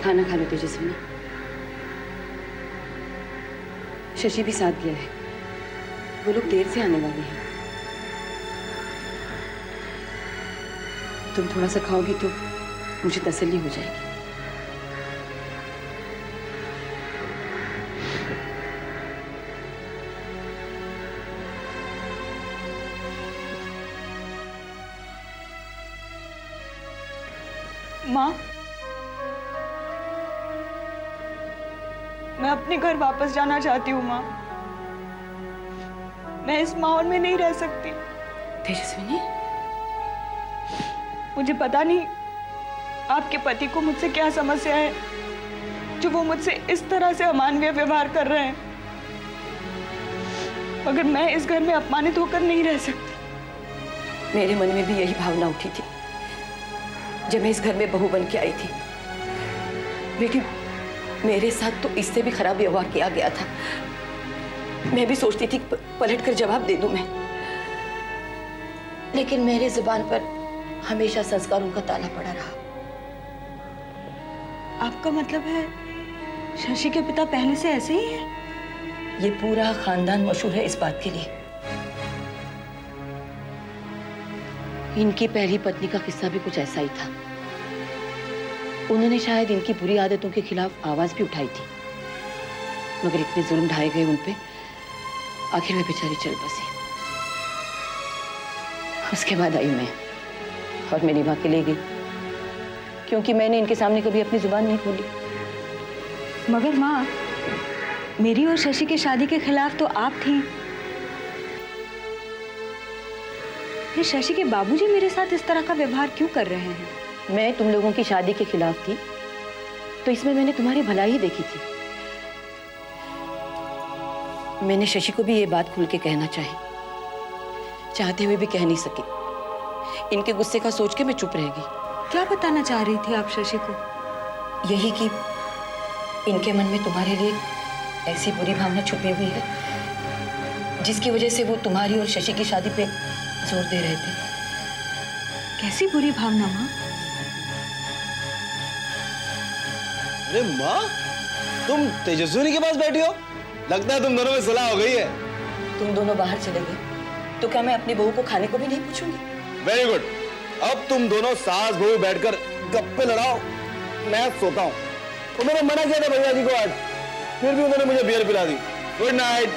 खाना खा लो तेजस्विनी। शशि भी साथ गया है, वो लोग देर से आने वाले हैं। तुम थोड़ा सा खाओगी तो मुझे तसल्ली हो जाएगी। माँ, मैं अपने घर वापस जाना चाहती हूँ माँ। मैं इस माहौल में नहीं रह सकती। तेजस्विनी, मुझे पता नहीं आपके पति को मुझसे क्या समस्या है जो वो मुझसे इस तरह से अमानवीय व्यवहार कर रहे हैं, मगर मैं इस घर में अपमानित होकर नहीं रह सकती। मेरे मन में भी यही भावना उठी थी जब मैं इस घर में बहू बन के आई थी। बेटी, मेरे साथ तो इससे भी खराब व्यवहार किया गया था। मैं भी सोचती थी पलट कर जवाब दे दूं मैं, लेकिन मेरे जुबान पर हमेशा संस्कारों का ताला पड़ा रहा। आपका मतलब है शशि के पिता पहले से ऐसे ही हैं? ये पूरा खानदान मशहूर है इस बात के लिए। इनकी पहली पत्नी का किस्सा भी कुछ ऐसा ही था। उन्होंने शायद इनकी बुरी आदतों के खिलाफ आवाज भी उठाई थी, मगर इतने जुल्म ढाए गए उन पे, आखिर में बेचारी चल बसी। उसके बाद आई मैं, और मैं निभा के ले गई, क्योंकि मैंने इनके सामने कभी अपनी जुबान नहीं खोली। मगर माँ, मेरी और शशि की शादी के खिलाफ तो आप थी। फिर शशि के बाबूजी मेरे साथ इस तरह का व्यवहार क्यों कर रहे हैं? मैं तुम लोगों की शादी के खिलाफ थी तो इसमें मैंने तुम्हारी भलाई ही देखी थी। मैंने शशि को भी ये बात खुल के कहना चाहते हुए भी कह नहीं सकी। इनके गुस्से का सोच के मैं चुप रह गई। क्या बताना चाह रही थी आप शशि को? यही कि इनके मन में तुम्हारे लिए ऐसी बुरी भावना छुपी हुई है जिसकी वजह से वो तुम्हारी और शशि की शादी पे जोर दे रहे थे। कैसी बुरी भावना माँ? अरे माँ, तुम तेजस्विनी के पास बैठी हो? लगता है तुम दोनों में सलाह हो गई है। तुम दोनों बाहर चले गए तो क्या मैं अपनी बहू को खाने को भी नहीं पूछूंगी? Very good. अब तुम दोनों सास बहू बैठकर गप्पे लड़ाओ, मैं सोता हूँ। उन्होंने मना किया था भैया जी को आज, फिर भी उन्होंने मुझे बियर पिला दी। Good night.